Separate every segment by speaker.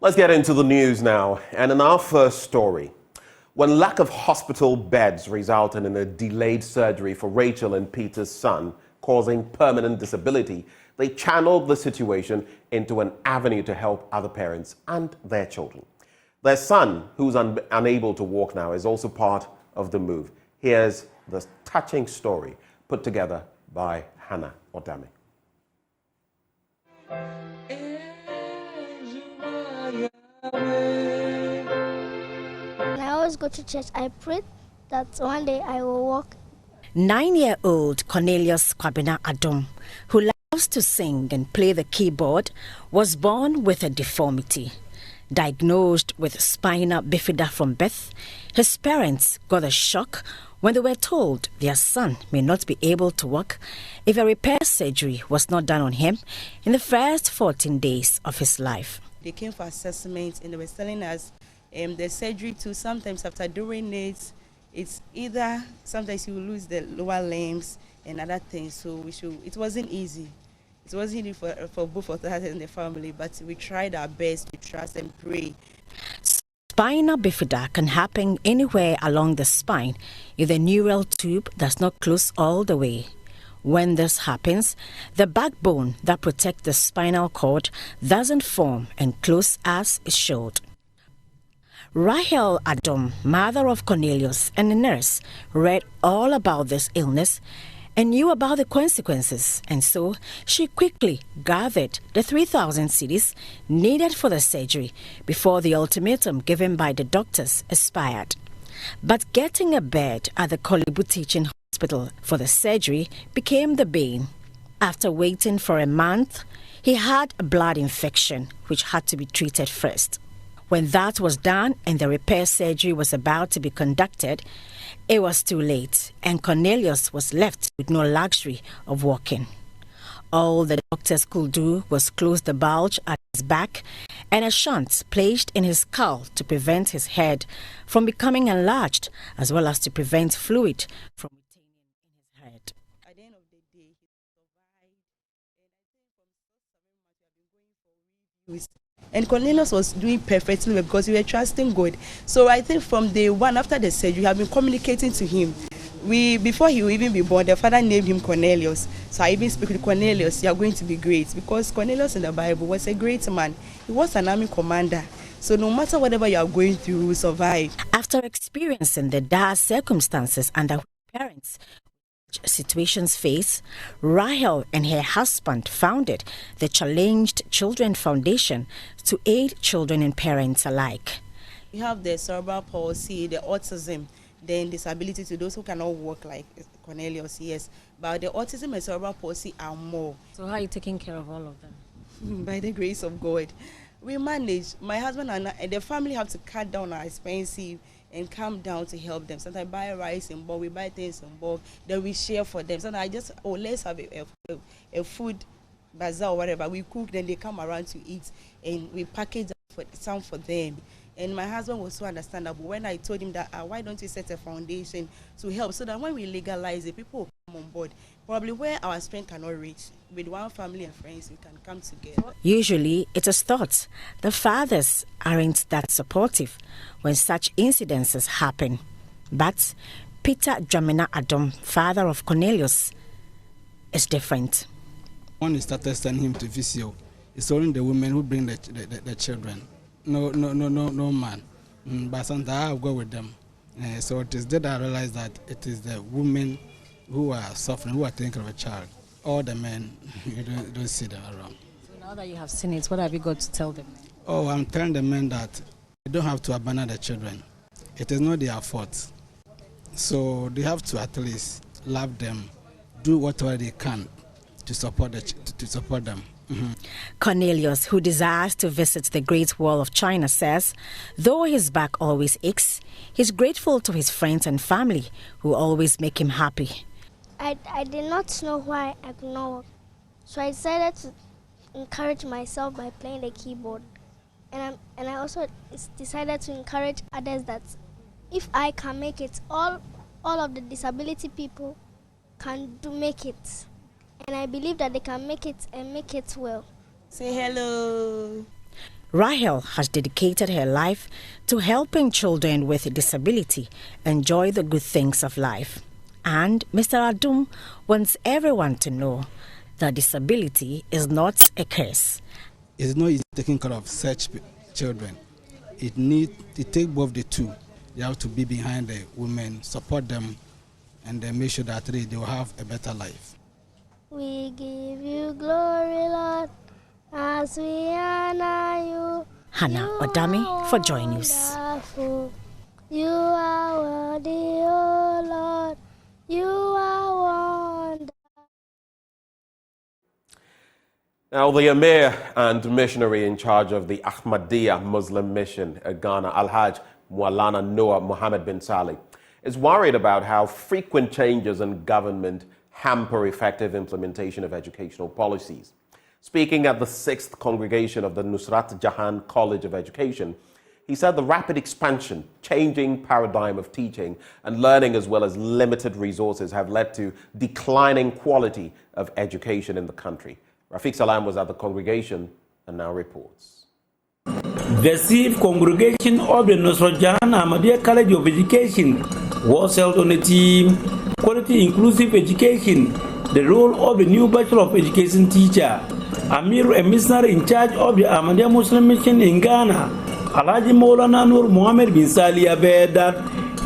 Speaker 1: Let's get into the news now. And in our first story, when lack of hospital beds resulted in a delayed surgery for Rachel and Peter's son, causing permanent disability, they channeled the situation into an avenue to help other parents and their children. Their son, who's unable to walk now, is also part of the move. Here's the touching story put together by Hannah Odame.
Speaker 2: When I always go to church, I pray that one day I will walk.
Speaker 3: 9-year-old Cornelius Kwabena Adom, who loves to sing and play the keyboard, was born with a deformity. Diagnosed with spina bifida from birth, his parents got a shock when they were told their son may not be able to walk if a repair surgery was not done on him in the first 14 days of his life.
Speaker 4: They came for assessment and they were telling us the surgery too, sometimes after doing it, it's either sometimes you will lose the lower limbs and other things, so it wasn't easy. It wasn't easy for both of us and the family, but we tried our best to trust and pray.
Speaker 3: Spina bifida can happen anywhere along the spine if the neural tube does not close all the way. When this happens, the backbone that protects the spinal cord doesn't form and close as it should. Rahel Adom, mother of Cornelius and a nurse, read all about this illness and knew about the consequences, and so she quickly gathered the 3,000 cedis needed for the surgery before the ultimatum given by the doctors expired. But getting a bed at the Kolibu Teaching Hospital for the surgery became the bane. After waiting for a month, he had a blood infection which had to be treated first. When that was done and the repair surgery was about to be conducted, it was too late and Cornelius was left with no luxury of walking. All the doctors could do was close the bulge at his back and a shunt placed in his skull to prevent his head from becoming enlarged, as well as to prevent fluid from retaining in his head.
Speaker 4: At the end of the day, he survived, and I think from so 7 months we have been going for reviews. And Cornelius was doing perfectly well because we were trusting God. So I think from day one after the surgery, we have been communicating to him. Before he will even be born, the father named him Cornelius. So I even speak to Cornelius, you are going to be great. Because Cornelius in the Bible was a great man. He was an army commander. So no matter whatever you are going through, you will survive.
Speaker 3: After experiencing the dire circumstances under which parents situations face, Rahel and her husband founded the Challenged Children Foundation to aid children and parents alike.
Speaker 4: We have the cerebral palsy, the autism, then disability to those who cannot walk like Cornelius, yes. But the autism and cerebral palsy are more.
Speaker 5: So how are you taking care of all of them?
Speaker 4: By the grace of God. We manage. My husband and the family have to cut down our expenses and come down to help them. Sometimes I buy rice in bulk, we buy things in bulk, then we share for them. Sometimes I just, let's have a food bazaar or whatever. We cook, then they come around to eat, and we package some for them. And my husband was so understandable when I told him that, why don't you set a foundation to help, so that when we legalize it, people will come on board. Probably where our strength cannot reach, with one family and friends, we can come together.
Speaker 3: Usually, it is thought the fathers aren't that supportive when such incidences happen. But Peter Dramina Adom, father of Cornelius, is different.
Speaker 6: When we started sending him to VCO, it's only the women who bring the children. No man. But sometimes I go with them. So it is then I realized that it is the women who are suffering, who are taking care of a child. All the men, you don't see them around.
Speaker 5: So now that you have seen it, what have you got to tell them?
Speaker 6: Oh, I'm telling the men that they don't have to abandon the children. It is not their fault. So they have to at least love them, do whatever they can to support them. Mm-hmm.
Speaker 3: Cornelius, who desires to visit the Great Wall of China, says though his back always aches, he's grateful to his friends and family who always make him happy.
Speaker 2: I did not know why I could not walk, so I decided to encourage myself by playing the keyboard. And I also decided to encourage others that if I can make it, all of the disability people can make it. And I believe that they can make it and make it well.
Speaker 4: Say hello.
Speaker 3: Rahel has dedicated her life to helping children with disability enjoy the good things of life. And Mr. Adum wants everyone to know that disability is not a curse.
Speaker 6: It's not easy taking care of such children. It takes both the two. You have to be behind the women, support them, and then make sure that they will have a better life.
Speaker 2: We give you glory, Lord, as we honor you.
Speaker 3: Hannah Odami for JoyNews.
Speaker 2: Wonderful. You are worthy, oh Lord. You are wonderful.
Speaker 1: Now, the Emir and missionary in charge of the Ahmadiyya Muslim mission at Ghana, Al-Hajj Maulana Noah Mohammed bin Salih, is worried about how frequent changes in government hamper effective implementation of educational policies. Speaking at the 6th congregation of the Nusrat Jahan College of Education, he said the rapid expansion, changing paradigm of teaching and learning, as well as limited resources, have led to declining quality of education in the country. Rafiq Salam was at the congregation and now reports.
Speaker 7: The 6th congregation of the Nusrat Jahan Ahmadiyya College of Education was held on the theme Quality Inclusive Education, the role of the new Bachelor of Education teacher. Amir, a missionary in charge of the Ahmadiyya Muslim mission in Ghana, Alhaji Maulana Noor Mohammed bin Salih, averred that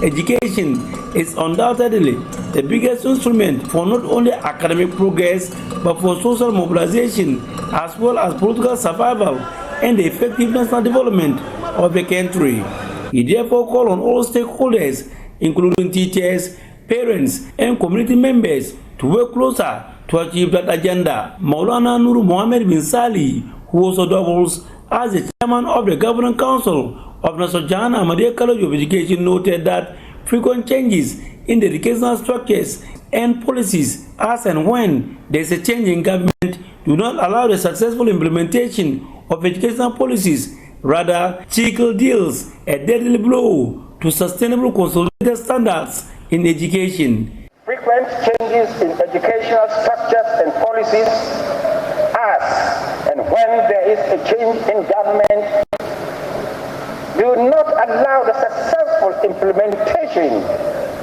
Speaker 7: education is undoubtedly the biggest instrument for not only academic progress but for social mobilization as well as political survival and the effective national development of the country. He therefore called on all stakeholders, including teachers, parents, and community members, to work closer to achieve that agenda. Maulana Noor Mohammed bin Salih, who also doubles as the chairman of the Governing Council of Nusrat Jahan Ahmadiyya College of Education, noted that frequent changes in the educational structures and policies as and when there is a change in government do not allow the successful implementation of educational policies. Rather, Chicle deals a deadly blow to sustainable consolidated standards in education.
Speaker 8: Frequent changes in educational structures and policies as and when there is a change in government do not allow the successful implementation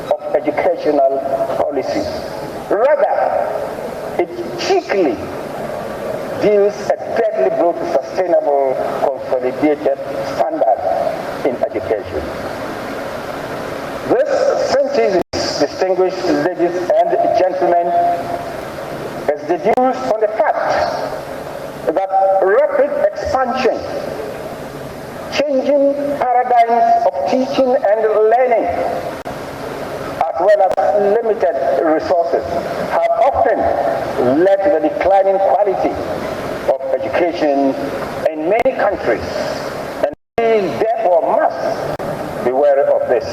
Speaker 8: of educational policies. Rather, it cheekily deals a deadly blow to sustainable consolidated standards in education. This synthesis, distinguished ladies and gentlemen, is deduced from the fact that rapid expansion, changing paradigms of teaching and learning, as well as limited resources, have often led to the declining quality of education in many countries, and we therefore must be wary of this.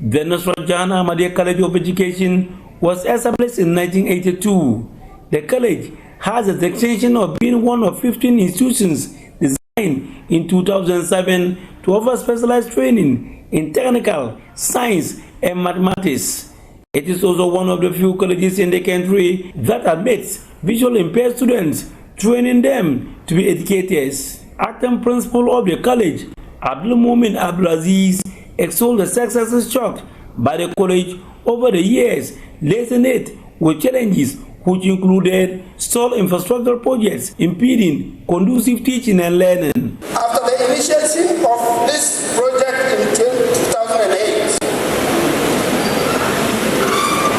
Speaker 7: The Nusrat Jahan Ahmadiyya College of Education was established in 1982. The college has a distinction of being one of 15 institutions designed in 2007 to offer specialized training in technical, science, and mathematics. It is also one of the few colleges in the country that admits visually impaired students, training them to be educators. Acting principal of the college, Abdul Mumin Abdulaziz, extolled the successes chalked by the college over the years, lacing it with challenges which included stalled infrastructure projects impeding conducive teaching and learning.
Speaker 9: After the initiation of this project in 2008,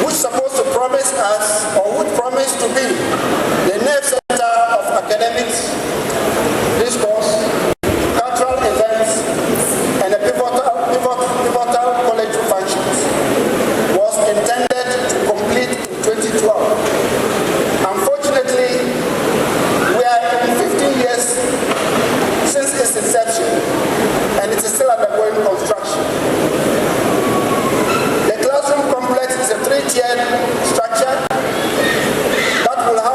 Speaker 9: which supposed to promise us, or would promise to be, the nerve center of academics, discourse, cultural events, and a pivotal college functions, was intended to complete in 2012. Unfortunately, we are in 15 years since its inception, and it is still undergoing construction. The classroom complex is a 3-tiered structure that will have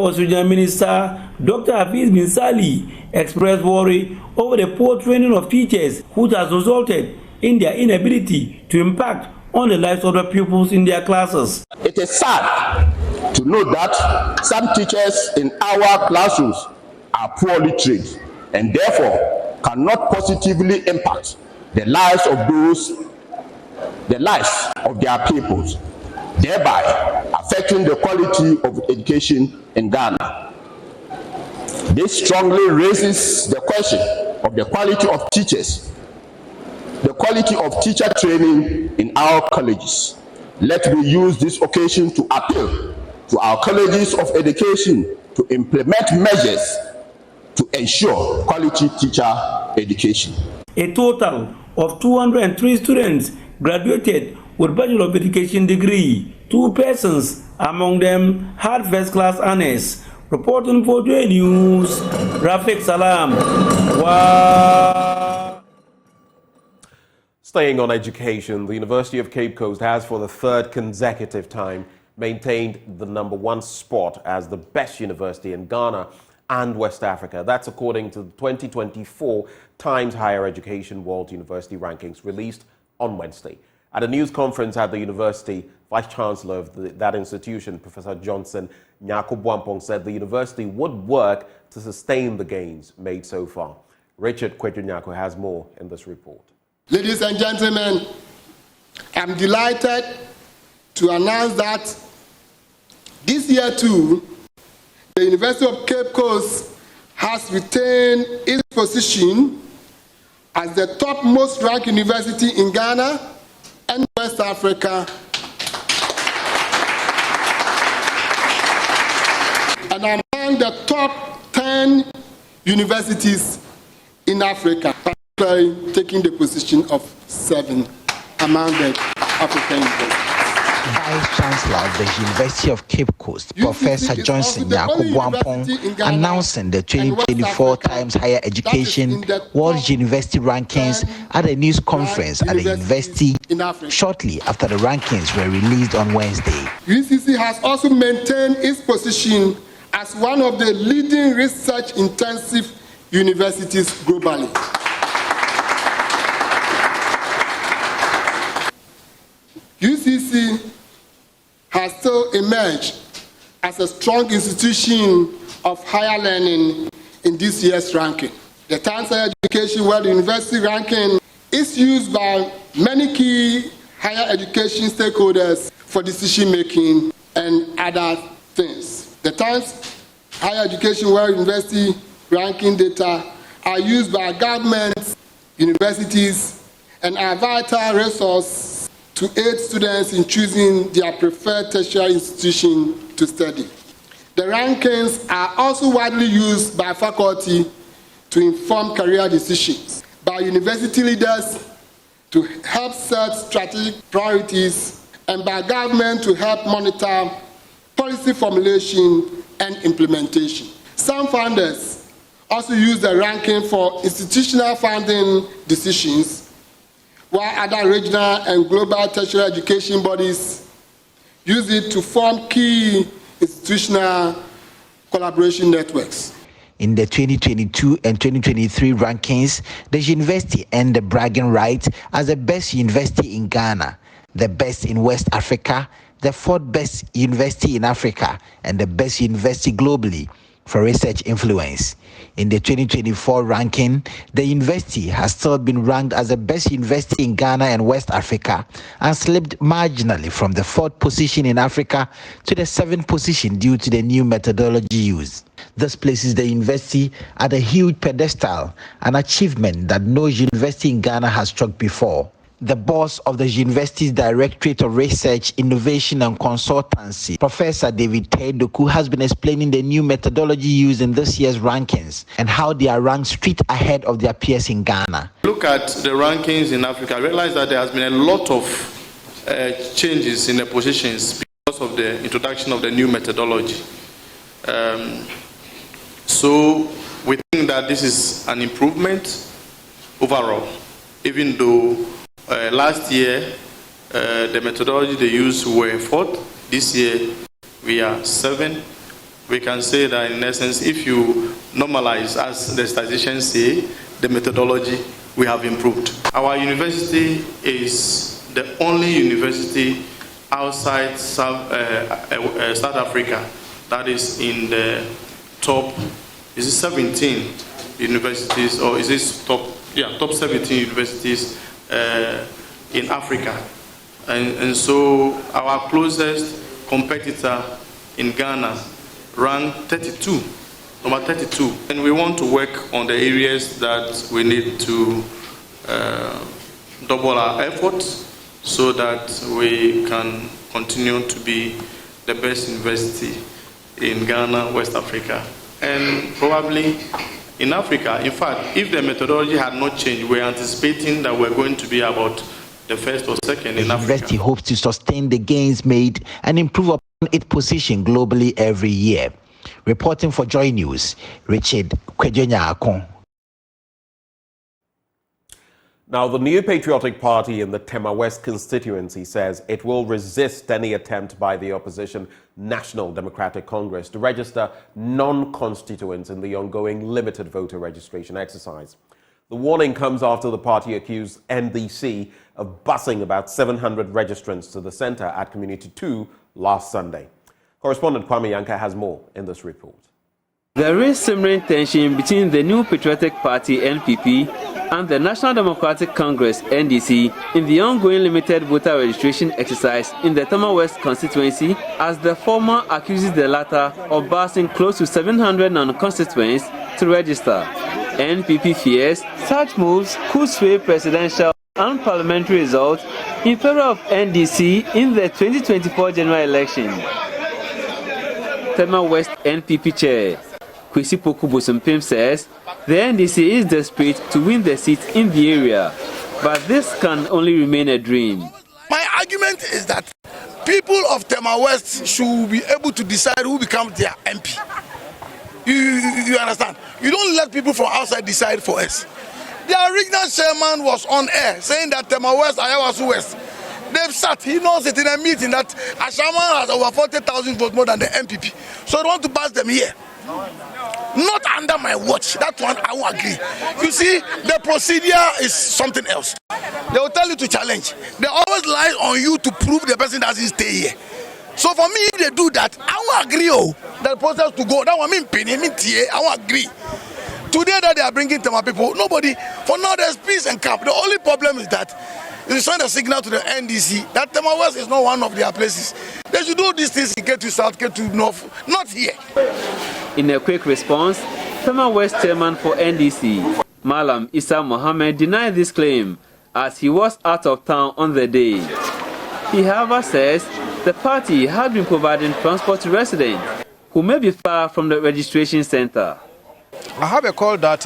Speaker 7: Osujan Minister Dr. Hafiz bin Sali expressed worry over the poor training of teachers, which has resulted in their inability to impact on the lives of the pupils in their classes.
Speaker 10: It is sad to know that some teachers in our classrooms are poorly trained and therefore cannot positively impact the lives of their pupils, thereby affecting the quality of education in Ghana. This strongly raises the question of the quality of teachers, the quality of teacher training in our colleges. Let me use this occasion to appeal to our colleges of education to implement measures to ensure quality teacher education.
Speaker 7: A total of 203 students graduated with Bachelor of Education degree. 2 persons among them had first-class honors. Reporting for JoyNews, Rafiq Salam. Wow.
Speaker 1: Staying on education, the University of Cape Coast has for the 3rd consecutive time maintained the #1 spot as the best university in Ghana and West Africa. That's according to the 2024 Times Higher Education World University Rankings released on Wednesday. At a news conference at the university, Vice-Chancellor of that institution, Professor Johnson Nyako said the university would work to sustain the gains made so far. Richard Kwejunyako has more in this report.
Speaker 9: Ladies and gentlemen, I'm delighted to announce that this year too, the University of Cape Coast has retained its position as the top most ranked university in Ghana and West Africa, and among the top 10 universities in Africa, particularly taking the position of 7 among the African universities.
Speaker 11: Vice-Chancellor of the University of Cape Coast, Professor Johnson Nyako announcing the 2024 Times Higher Education World University Rankings at a news conference at the university shortly after the rankings were released on Wednesday.
Speaker 9: UCC has also maintained its position as one of the leading research-intensive universities globally. UCC has still emerged as a strong institution of higher learning in this year's ranking. The Times Higher Education World University Ranking is used by many key higher education stakeholders for decision-making and other things. The Times Higher Education World University Ranking data are used by governments, universities, and are a vital resource to aid students in choosing their preferred tertiary institution to study. The rankings are also widely used by faculty to inform career decisions, by university leaders to help set strategic priorities, and by government to help monitor policy formulation and implementation. Some funders also use the ranking for institutional funding decisions, while other regional and global tertiary education bodies use it to form key institutional collaboration networks.
Speaker 11: In the 2022 and 2023 rankings, the university earned the bragging right as the best university in Ghana, the best in West Africa, the 4th best university in Africa, and the best university globally for research influence. In the 2024 ranking, the university has still been ranked as the best university in Ghana and West Africa and slipped marginally from the 4th position in Africa to the 7th position due to the new methodology used. This places the university at a huge pedestal, an achievement that no university in Ghana has struck before. The boss of the university's Directorate of Research, Innovation and Consultancy, Professor David Taidoku, has been explaining the new methodology used in this year's rankings and how they are ranked straight ahead of their peers in Ghana.
Speaker 12: Look at the rankings in Africa, I realize that there has been a lot of changes in the positions because of the introduction of the new methodology. So we think that this is an improvement overall, even though last year, the methodology they used were 4th. This year, we are 7th. we can say that in essence, if you normalize, as the statisticians say, the methodology, we have improved. Our university is the only university outside South Africa that is in the top, is it 17 universities, or is this top 17 universities in Africa. And so our closest competitor in Ghana ranked 32, number 32. And we want to work on the areas that we need to double our efforts so that we can continue to be the best university in Ghana, West Africa, and probably in Africa. In fact, if the methodology had not changed, we're anticipating that we're going to be about the first or second in Africa.
Speaker 11: The university hopes to sustain the gains made and improve upon its position globally every year. Reporting for JoyNews, Richard Kwejonya-Akon.
Speaker 1: Now, the New Patriotic Party in the Tema West constituency says it will resist any attempt by the opposition National Democratic Congress to register non-constituents in the ongoing limited voter registration exercise. The warning comes after the party accused NDC of busing about 700 registrants to the centre at Community 2 last Sunday. Correspondent Kwame Yanka has more in this report.
Speaker 13: There is simmering tension between the New Patriotic Party NPP and the National Democratic Congress NDC in the ongoing limited voter registration exercise in the Tema West constituency, as the former accuses the latter of busing close to 700 non-constituents to register. NPP fears such moves could sway presidential and parliamentary results in favor of NDC in the 2024 general election. Tema West NPP Chair Kwesi Poku Bosompim says the NDC is desperate to win the seat in the area, but this can only remain a dream.
Speaker 14: My argument is that people of Tema West should be able to decide who becomes their MP. You understand? You don't let people from outside decide for us. The regional chairman was on air saying that Tema West, Ayawasu West, they've sat, he knows it in a meeting that Ashaman has over 40,000 votes more than the MPP. So they want to pass them here. Not under my watch. That one I won't agree. You see, the procedure is something else. They will tell you to challenge. They always lie on you to prove the person doesn't stay here. So for me, if they do that, I won't agree. That process to go. That one mean penny, mean TA. I won't agree. Today that they are bringing Tema people, nobody. For now, there's peace and camp. The only problem is that they send a signal to the NDC that Tema West is not one of their places. They should do these things in K2 South, K2 North, not here.
Speaker 13: In a quick response, Tema West chairman for NDC, Malam Issa Mohammed, denied this claim as he was out of town on the day. He, however, says the party had been providing transport to residents who may be far from the registration center.
Speaker 6: I have a call that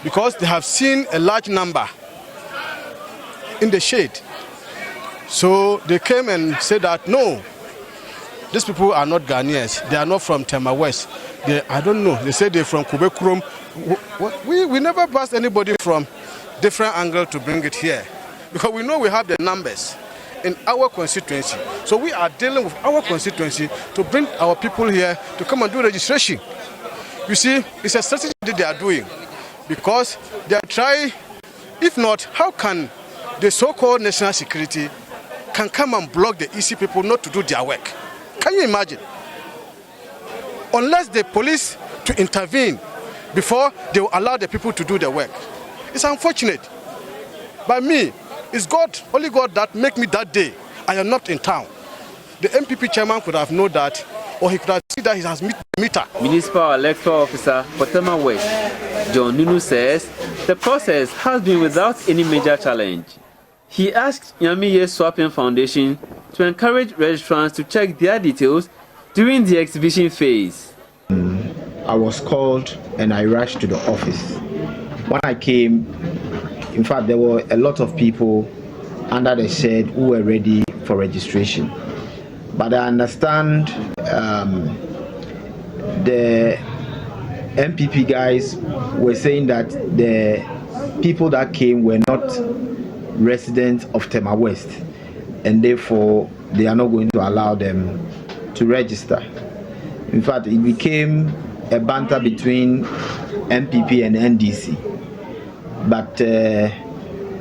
Speaker 6: because they have seen a large number in the shade. So they came and said that no, these people are not Ghanaians. They are not from Tema West. I don't know. They say they're from Kubekurum. We never passed anybody from different angle to bring it here because we know we have the numbers in our constituency. So we are dealing with our constituency to bring our people here to come and do registration. You see, it's a strategy that they are doing because they are trying. If not, how can the so-called national security can come and block the EC people not to do their work? Can you imagine? Unless the police to intervene before they will allow the people to do their work. It's unfortunate. By me, it's God, only God that make me that day. I am not in town. The MPP chairman could have known that, or he could have seen that he has meter.
Speaker 13: Municipal Electoral Officer for Tema West, JoyNews, says the process has been without any major challenge. He asked Yamiye Swapping Foundation to encourage registrants to check their details during the exhibition phase.
Speaker 10: I was called and I rushed to the office. When I came, in fact, there were a lot of people under the shed who were ready for registration. But I understand the MPP guys were saying that the people that came were not residents of Tema West, and therefore they are not going to allow them to register.
Speaker 15: In fact, it became a banter between NPP and NDC. But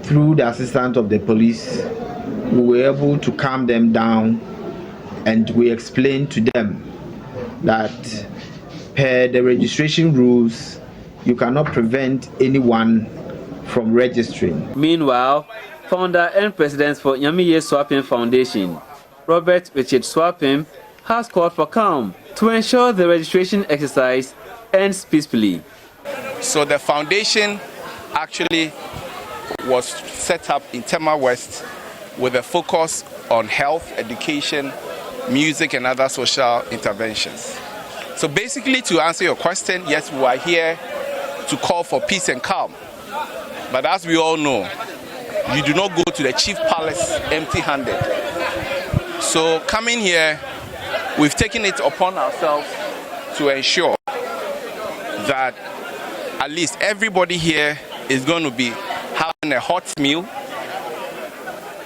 Speaker 15: through the assistance of the police, we were able to calm them down, and we explained to them that per the registration rules, you cannot prevent anyone from registering.
Speaker 13: Meanwhile, founder and president for Nyamiye Swapim Foundation, Robert Richard Swapim, has called for calm to ensure the registration exercise ends peacefully.
Speaker 16: So the foundation actually was set up in Tema West with a focus on health, education, music and other social interventions. So basically, to answer your question, yes, we are here to call for peace and calm. But as we all know, you do not go to the chief palace empty-handed. So coming here, we've taken it upon ourselves to ensure that at least everybody here is going to be having a hot meal,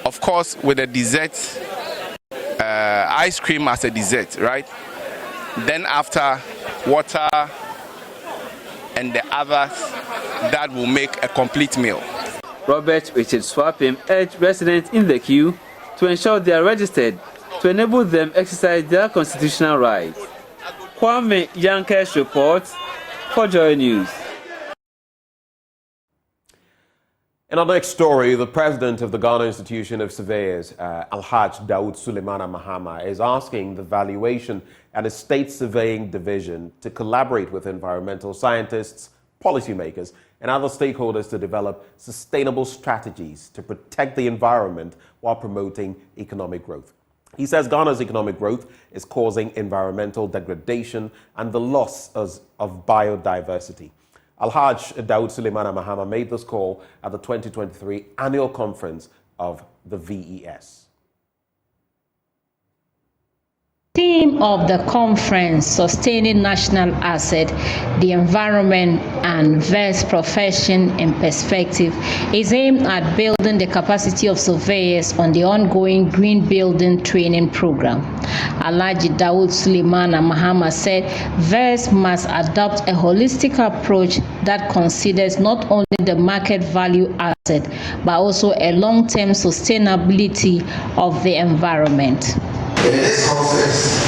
Speaker 16: of course with a dessert, ice cream as a dessert, right? Then after, water and the others that will make a complete meal.
Speaker 13: Robert Richard Swapim urged residents in the queue to ensure they are registered to enable them exercise their constitutional rights. Kwame Yankesh reports for JoyNews.
Speaker 1: In our next story, the president of the Ghana Institution of Surveyors, Alhaj Dawood Suleimana Mahama, is asking the Valuation and Estate Surveying Division to collaborate with environmental scientists, policymakers, and other stakeholders to develop sustainable strategies to protect the environment while promoting economic growth. He says Ghana's economic growth is causing environmental degradation and the loss of biodiversity. Alhaj Dawood Suleimana Mahama made this call at the 2023 annual conference of the VES.
Speaker 17: Theme of the conference, Sustaining National Asset, the Environment and VES Profession in Perspective, is aimed at building the capacity of surveyors on the ongoing Green Building Training Program. Alhaji Dawood Suleimana Mahama said VES must adopt a holistic approach that considers not only the market value asset, but also a long-term sustainability of the environment.
Speaker 18: In this context,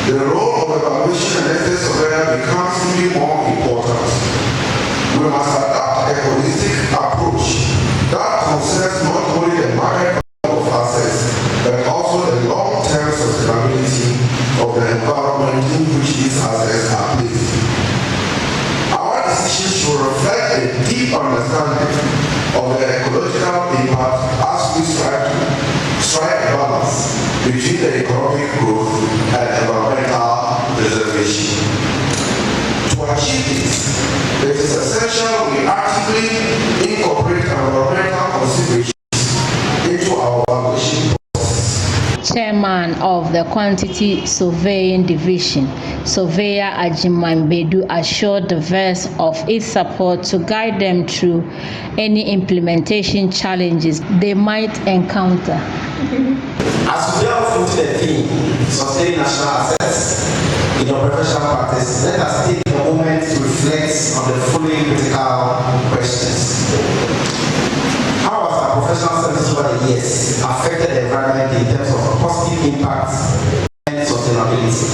Speaker 18: the role of evaluation and estate surveyor becomes even more important. We must adopt a holistic approach that considers not only the market value of assets, but also the long-term sustainability of the environment in which these assets are placed. Our decisions should reflect a deep understanding of the ecological impact as we strive to strike a balance between the economic growth and environmental preservation. To achieve this, it is essential we actively incorporate environmental considerations into our valuation process.
Speaker 17: Chairman of the Quantity Surveying Division, Surveyor Ajiman Bedu, assured the VES of its support to guide them through any implementation challenges they might encounter.
Speaker 19: As we delve into the theme, Sustaining National Assets in your professional practice, let us take a moment to reflect on the following critical questions. How has our professional services over the years affected the environment in terms of positive impact and sustainability?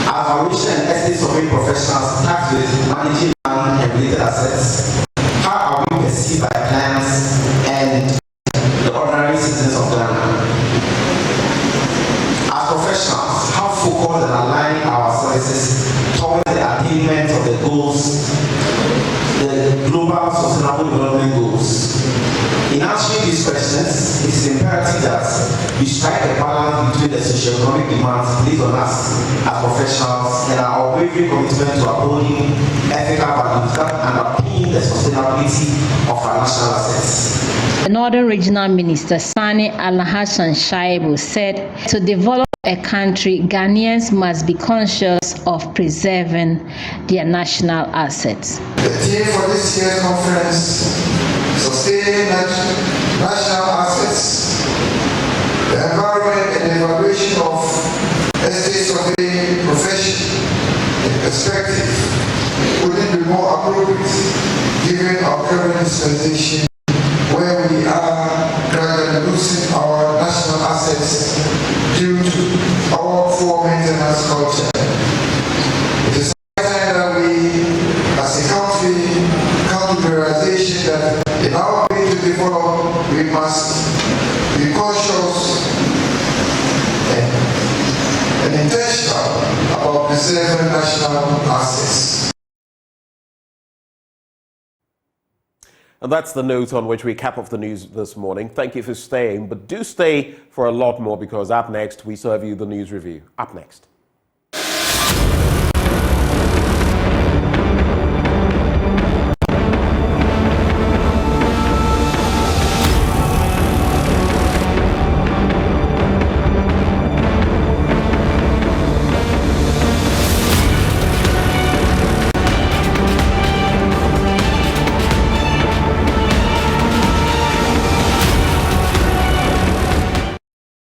Speaker 19: As valuation and estate surveying professionals tasked with managing land and related assets, how are we perceived by clients and the ordinary citizens of Ghana? As professionals, how focused and aligning our services towards the attainment of the goals, the global sustainable development goals? In answering these questions, it is imperative that we strike a balance between the socio-economic demands placed on us as professionals and our unwavering commitment to upholding ethical values that underpin the sustainability of our national assets.
Speaker 17: The Northern Regional Minister Sani Alhassan Shaibu said to develop a country, Ghanaians must be conscious of preserving their national assets.
Speaker 18: The theme for this year's conference, Sustaining National Assets, the Environment and Evaluation of estate surveying profession in perspective wouldn't be more appropriate given our current dispensation where we are gradually losing our national assets due to our poor maintenance culture. It is time that we, as a country, come to the realization that in our way to develop, we must be conscious and intentional about preserving national assets.
Speaker 1: And that's the note on which we cap off the news this morning. Thank you for staying, but do stay for a lot more because up next, we serve you the news review. Up next.